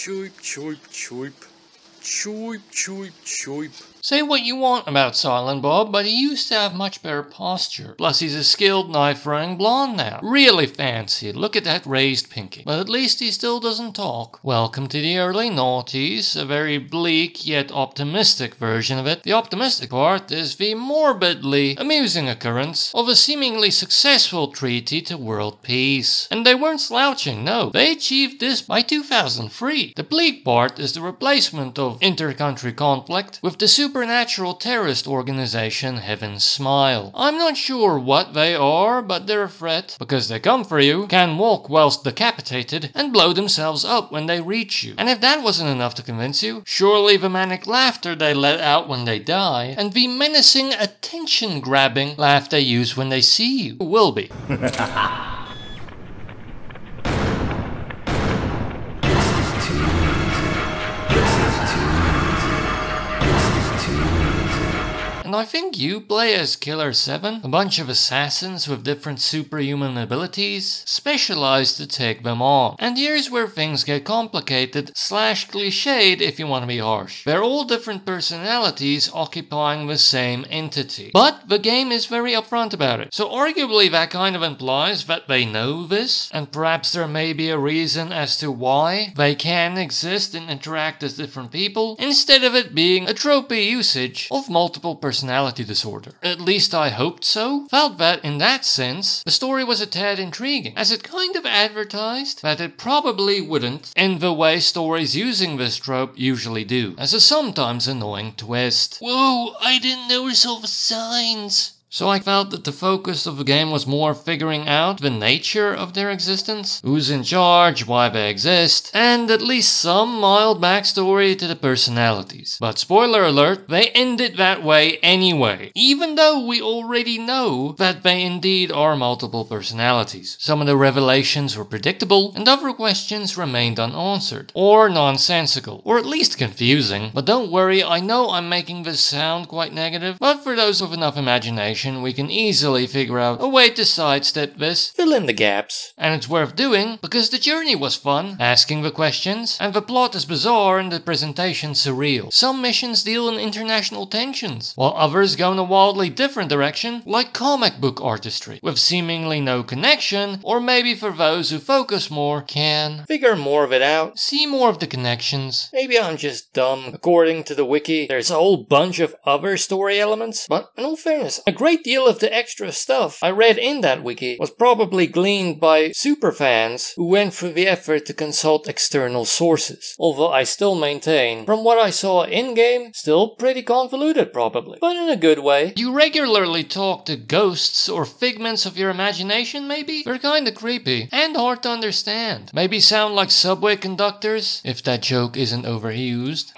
Choip, choip, choip. Choip, choip, choip. Say what you want about Silent Bob, but he used to have much better posture. Plus he's a skilled knife-throwing blonde now. Really fancy. Look at that raised pinky. But at least he still doesn't talk. Welcome to the early noughties, a very bleak yet optimistic version of it. The optimistic part is the morbidly amusing occurrence of a seemingly successful treaty to world peace. And they weren't slouching, no. They achieved this by 2003. The bleak part is the replacement of inter-country conflict with the supernatural terrorist organization Heaven's Smile. I'm not sure what they are, but they're a threat, because they come for you, can walk whilst decapitated, and blow themselves up when they reach you. And if that wasn't enough to convince you, surely the manic laughter they let out when they die, and the menacing attention-grabbing laugh they use when they see you, will be. And I think you play as KILLER7, a bunch of assassins with different superhuman abilities, specialized to take them on. And here's where things get complicated / cliched if you want to be harsh. They're all different personalities occupying the same entity. But the game is very upfront about it. So arguably that kind of implies that they know this, and perhaps there may be a reason as to why they can exist and interact as different people, instead of it being a tropey usage of multiple personality disorder. At least I hoped so. Felt that, in that sense, the story was a tad intriguing, as it kind of advertised that it probably wouldn't, in the way stories using this trope usually do, as a sometimes annoying twist. Whoa, I didn't notice all the signs. So I felt that the focus of the game was more figuring out the nature of their existence, who's in charge, why they exist, and at least some mild backstory to the personalities. But spoiler alert, they end it that way anyway, even though we already know that they indeed are multiple personalities. Some of the revelations were predictable, and other questions remained unanswered, or nonsensical, or at least confusing. But don't worry, I know I'm making this sound quite negative, but for those with enough imagination, we can easily figure out a way to sidestep this, fill in the gaps. And it's worth doing, because the journey was fun, asking the questions, and the plot is bizarre and the presentation surreal. Some missions deal in international tensions, while others go in a wildly different direction, like comic book artistry, with seemingly no connection, or maybe for those who focus more, can figure more of it out, see more of the connections. Maybe I'm just dumb. According to the wiki, there's a whole bunch of other story elements, but in all fairness, a great deal of the extra stuff I read in that wiki was probably gleaned by superfans who went through the effort to consult external sources. Although I still maintain, from what I saw in-game, still pretty convoluted probably, but in a good way. You regularly talk to ghosts or figments of your imagination maybe? They're kinda creepy and hard to understand. Maybe sound like subway conductors, if that joke isn't overused.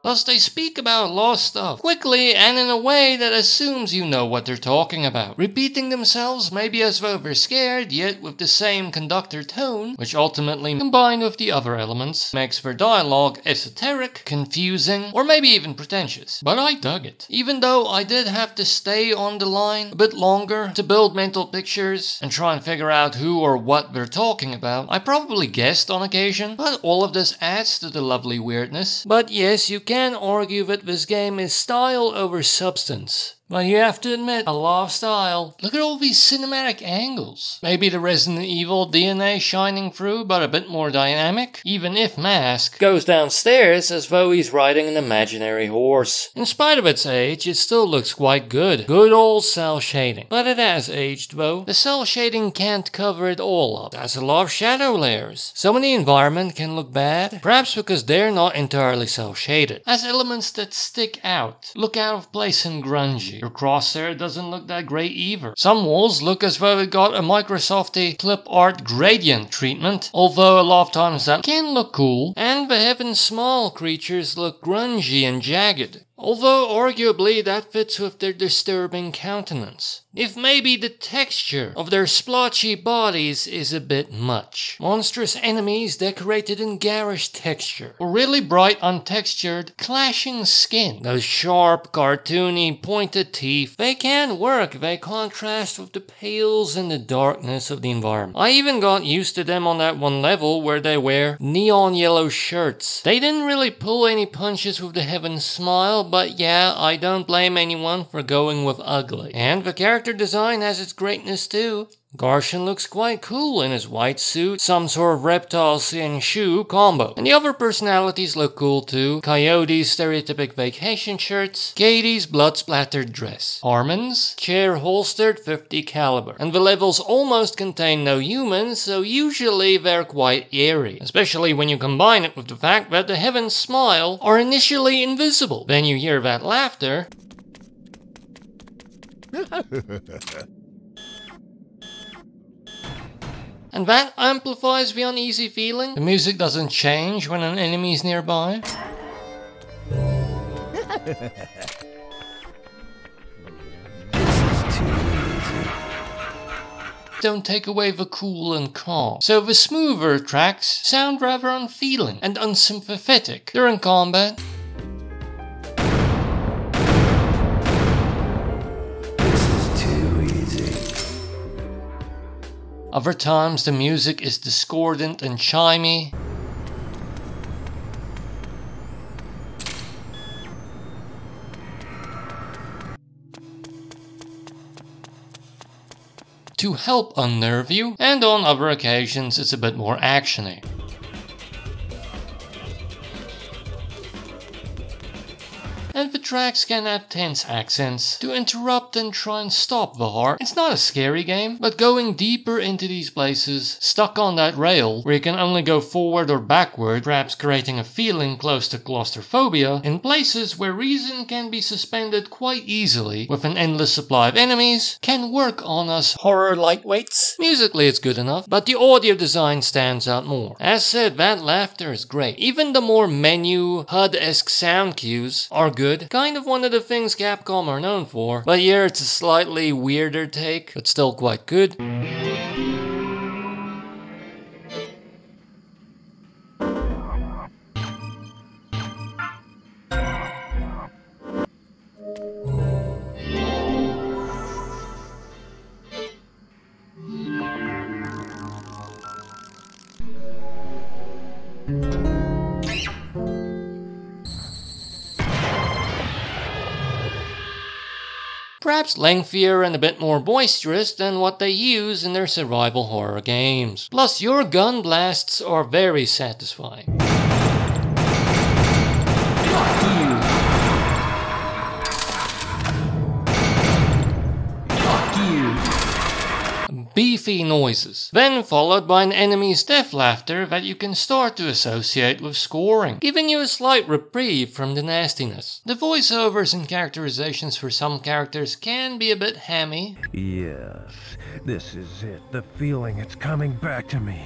Plus, they speak about lost stuff quickly and in a way that assumes you know what they're talking about, repeating themselves maybe as though they're scared, yet with the same conductor tone, which ultimately, combined with the other elements, makes their dialogue esoteric, confusing, or maybe even pretentious. But I dug it. Even though I did have to stay on the line a bit longer to build mental pictures and try and figure out who or what they're talking about, I probably guessed on occasion, but all of this adds to the lovely weirdness. But yes, you can argue that this game is style over substance. But you have to admit, I love style. Look at all these cinematic angles. Maybe the Resident Evil DNA shining through, but a bit more dynamic. Even if Mask goes downstairs as though he's riding an imaginary horse. In spite of its age, it still looks quite good. Good old cell shading. But it has aged though. The cell shading can't cover it all up. There's a lot of shadow layers. Some of the environment can look bad, perhaps because they're not entirely cell shaded. As elements that stick out, look out of place and grungy. Your crosshair doesn't look that great either. Some walls look as though it got a Microsofty clip art gradient treatment, although a lot of times that can look cool. And the Heaven's Smile creatures look grungy and jagged. although arguably that fits with their disturbing countenance. If maybe the texture of their splotchy bodies is a bit much. Monstrous enemies decorated in garish texture, or really bright untextured, clashing skin. Those sharp, cartoony, pointed teeth, they can work, they contrast with the pales and the darkness of the environment. I even got used to them on that one level where they wear neon yellow shirts. They didn't really pull any punches with the Heaven Smile, but yeah, I don't blame anyone for going with ugly. And the character design has its greatness too. Garshan looks quite cool in his white suit, some sort of reptile and shoe combo. And the other personalities look cool too. Coyote's stereotypic vacation shirts, Katie's blood-splattered dress, Harmon's chair holstered 50 caliber. And the levels almost contain no humans, so usually they're quite eerie. Especially when you combine it with the fact that the Heaven Smile are initially invisible. Then you hear that laughter. And that amplifies the uneasy feeling. The music doesn't change when an enemy's nearby. Don't take away the cool and calm. So the smoother tracks sound rather unfeeling and unsympathetic during combat. Other times the music is discordant and chimey. To help unnerve you, and on other occasions it's a bit more actiony. And the tracks can have tense accents to interrupt and try and stop the heart. It's not a scary game, but going deeper into these places, stuck on that rail, where you can only go forward or backward, perhaps creating a feeling close to claustrophobia, in places where reason can be suspended quite easily with an endless supply of enemies, can work on us horror lightweights. Musically it's good enough, but the audio design stands out more. As said, that laughter is great. Even the more menu, HUD-esque sound cues are good. Kind of one of the things Capcom are known for, but here it's a slightly weirder take, but still quite good. Perhaps lengthier and a bit more boisterous than what they use in their survival horror games. Plus, your gun blasts are very satisfying. Beefy noises, then followed by an enemy's death laughter that you can start to associate with scoring, giving you a slight reprieve from the nastiness. The voiceovers and characterizations for some characters can be a bit hammy. Yes, this is it. The feeling, it's coming back to me.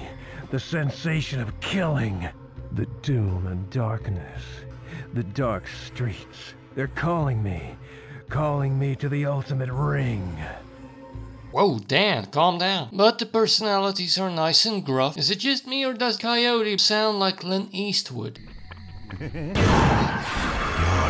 The sensation of killing. The doom and darkness. The dark streets. They're calling me to the ultimate ring. Whoa, Dan, calm down. But the personalities are nice and gruff. Is it just me, or does Coyote sound like Clint Eastwood? You're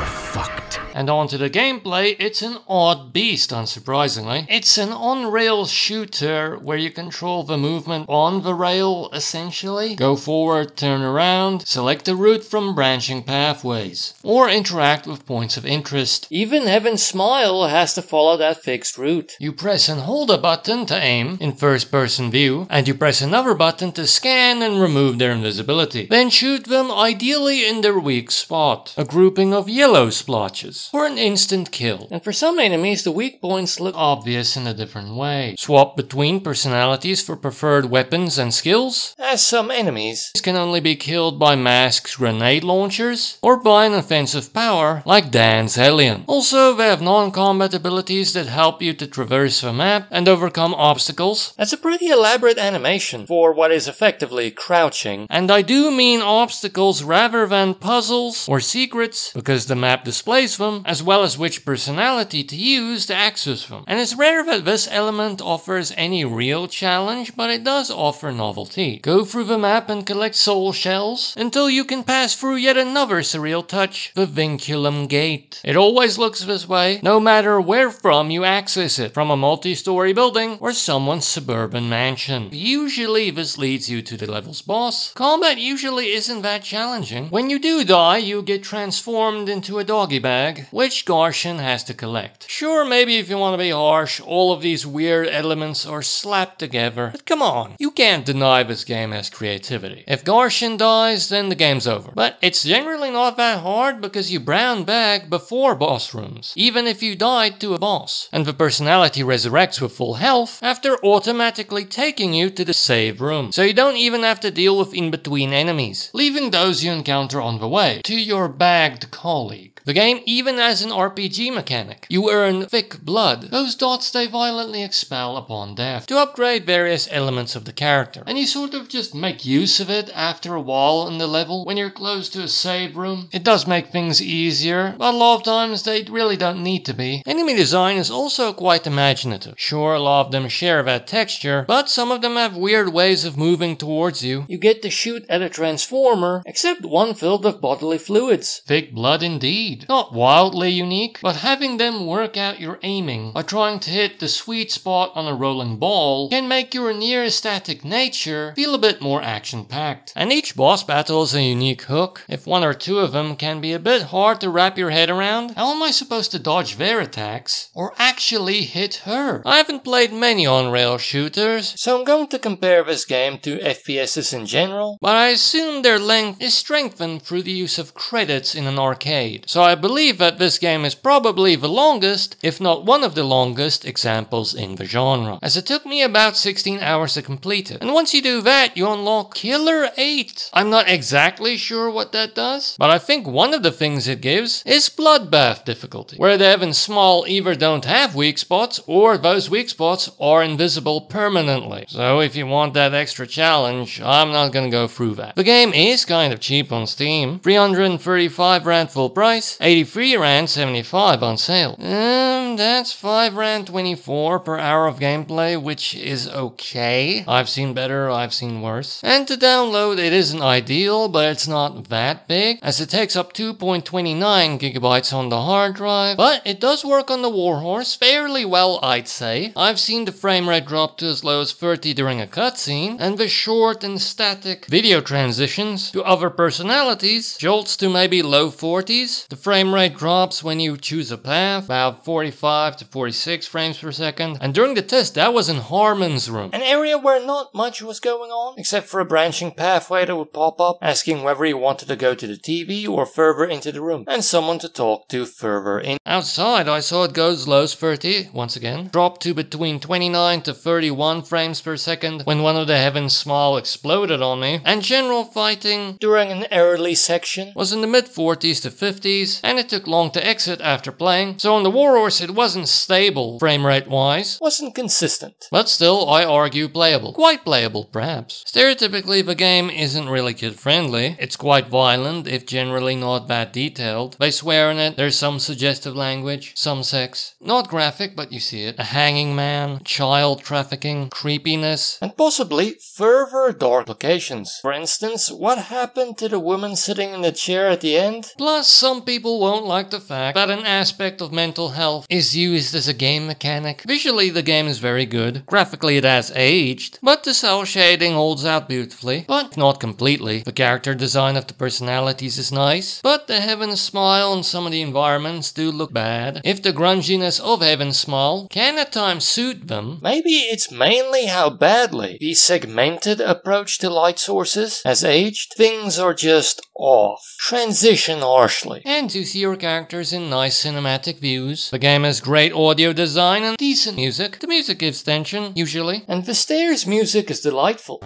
fucked. And on to the gameplay, it's an odd beast, unsurprisingly. It's an on-rail shooter where you control the movement on the rail, essentially. Go forward, turn around, select a route from branching pathways, or interact with points of interest. Even Heaven Smile has to follow that fixed route. You press and hold a button to aim in first-person view, and you press another button to scan and remove their invisibility. Then shoot them ideally in their weak spot, a grouping of yellow splotches, for an instant kill. And for some enemies, the weak points look obvious in a different way. Swap between personalities for preferred weapons and skills, as some enemies can only be killed by Mask's grenade launchers, or by an offensive power like Dan's Hellion. Also, they have non-combat abilities that help you to traverse the map and overcome obstacles. That's a pretty elaborate animation for what is effectively crouching. And I do mean obstacles rather than puzzles or secrets, because the map displays them them, as well as which personality to use to access them. And it's rare that this element offers any real challenge, but it does offer novelty. Go through the map and collect soul shells until you can pass through yet another surreal touch, the Vinculum Gate. It always looks this way, no matter where from you access it, from a multi-story building or someone's suburban mansion. Usually this leads you to the level's boss. Combat usually isn't that challenging. When you do die, you get transformed into a doggy bag, which Garshin has to collect. Sure, maybe if you want to be harsh, all of these weird elements are slapped together, but come on, you can't deny this game has creativity. If Garshin dies, then the game's over. But it's generally not that hard because you brown bag before boss rooms, even if you died to a boss, and the personality resurrects with full health after automatically taking you to the save room, so you don't even have to deal with in-between enemies, leaving those you encounter on the way to your bagged colleague. The game even has an RPG mechanic. You earn thick blood, those dots they violently expel upon death, to upgrade various elements of the character, and you sort of just make use of it after a while in the level when you're close to a save room. It does make things easier, but a lot of times they really don't need to be. Enemy design is also quite imaginative. Sure, a lot of them share that texture, but some of them have weird ways of moving towards you. You get to shoot at a transformer, except one filled with bodily fluids. Thick blood indeed. Not wildly unique, but having them work out your aiming by trying to hit the sweet spot on a rolling ball can make your near static nature feel a bit more action-packed. And each boss battle is a unique hook. If one or two of them can be a bit hard to wrap your head around, how am I supposed to dodge their attacks or actually hit her? I haven't played many on-rail shooters, so I'm going to compare this game to FPSs in general, but I assume their length is strengthened through the use of credits in an arcade. So I believe that this game is probably the longest, if not one of the longest, examples in the genre, as it took me about 16 hours to complete it. And once you do that, you unlock Killer 8. I'm not exactly sure what that does, but I think one of the things it gives is Bloodbath difficulty, where the Heaven Small either don't have weak spots, or those weak spots are invisible permanently. So if you want that extra challenge, I'm not gonna go through that. The game is kind of cheap on Steam, 335 Rand full price, 83 Rand 75 on sale. That's 5 Rand 24 per hour of gameplay, which is okay. I've seen better, I've seen worse. And to download, it isn't ideal, but it's not that big, as it takes up 2.29 gigabytes on the hard drive, but it does work on the Warhorse fairly well, I'd say. I've seen the frame rate drop to as low as 30 during a cutscene, and the short and static video transitions to other personalities jolts to maybe low 40s. The frame rate drops when you choose a path, about 45 to 46 frames per second, and during the test that was in Harmon's room, an area where not much was going on, except for a branching pathway that would pop up, asking whether you wanted to go to the TV or further into the room, and someone to talk to further in. Outside I saw it go as low as 30, once again, drop to between 29 to 31 frames per second when one of the Heaven Small exploded on me, and general fighting during an early section was in the mid-40s to 50s, and it took long to exit after playing, so on the Warhorse it wasn't stable frame rate wise, wasn't consistent, but still I argue playable, quite playable perhaps. Stereotypically the game isn't really kid friendly, it's quite violent if generally not that detailed, they swear in it, there's some suggestive language, some sex, not graphic but you see it, a hanging man, child trafficking, creepiness, and possibly further dark locations. For instance, what happened to the woman sitting in the chair at the end? Plus some people won't like the fact that an aspect of mental health is used as a game mechanic. Visually the game is very good, graphically it has aged, but the cell shading holds out beautifully, but not completely. The character design of the personalities is nice, but the Heaven Smile and some of the environments do look bad. If the grunginess of Heaven Smile can at times suit them, maybe it's mainly how badly the segmented approach to light sources has aged. Things are just off. Transition harshly. And to see your characters in nice cinematic views. The game has great audio design and decent music. The music gives tension, usually. And the stairs music is delightful.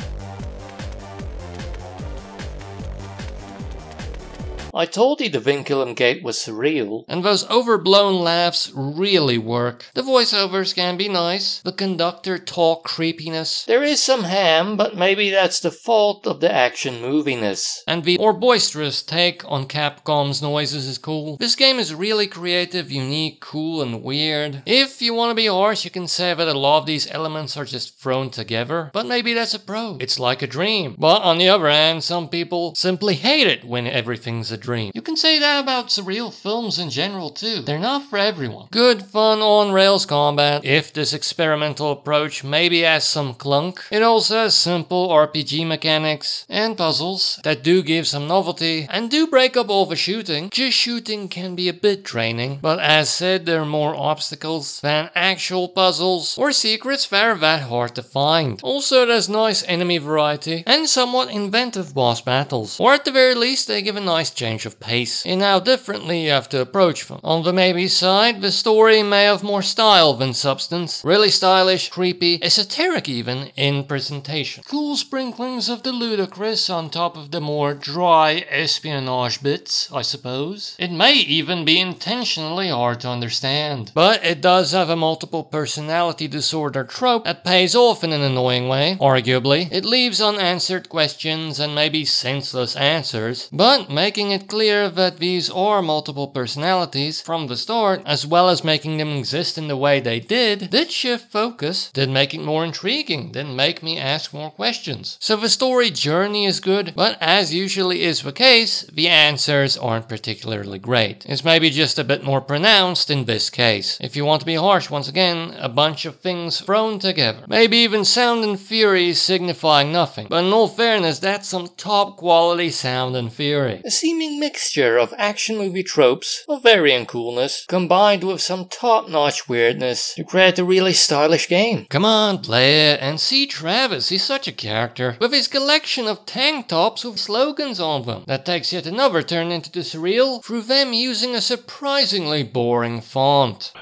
I told you the Vinculum Gate was surreal, and those overblown laughs really work. The voiceovers can be nice, the conductor talk creepiness. There is some ham, but maybe that's the fault of the action moviness. And the more boisterous take on Capcom's noises is cool. This game is really creative, unique, cool, and weird. If you want to be harsh, you can say that a lot of these elements are just thrown together, but maybe that's a pro. It's like a dream. But on the other hand, some people simply hate it when everything's a dream. You can say that about surreal films in general too. They're not for everyone. Good fun on-rails combat, if this experimental approach maybe has some clunk. It also has simple RPG mechanics and puzzles that do give some novelty and do break up all the shooting. Just shooting can be a bit draining, but as said, there are more obstacles than actual puzzles or secrets that are that hard to find. Also, there's nice enemy variety and somewhat inventive boss battles, or at the very least they give a nice change of pace in how differently you have to approach them. On the maybe side, the story may have more style than substance. Really stylish, creepy, esoteric even in presentation. Cool sprinklings of the ludicrous on top of the more dry espionage bits, I suppose. It may even be intentionally hard to understand, but it does have a multiple personality disorder trope that pays off in an annoying way. Arguably, it leaves unanswered questions and maybe senseless answers, but making it clear that these are multiple personalities from the start, as well as making them exist in the way they did shift focus, did make it more intriguing, did make me ask more questions. So the story journey is good, but as usually is the case, the answers aren't particularly great. It's maybe just a bit more pronounced in this case. If you want to be harsh, once again, a bunch of things thrown together. Maybe even sound and fury signifying nothing, but in all fairness, that's some top quality sound and fury. A seeming mixture of action movie tropes of varying coolness, combined with some top-notch weirdness to create a really stylish game. Come on, play it and see Travis, he's such a character, with his collection of tank tops with slogans on them. That takes yet another turn into the surreal through them using a surprisingly boring font.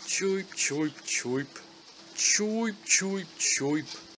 Choip, choip, choip. Choip, choip, choip.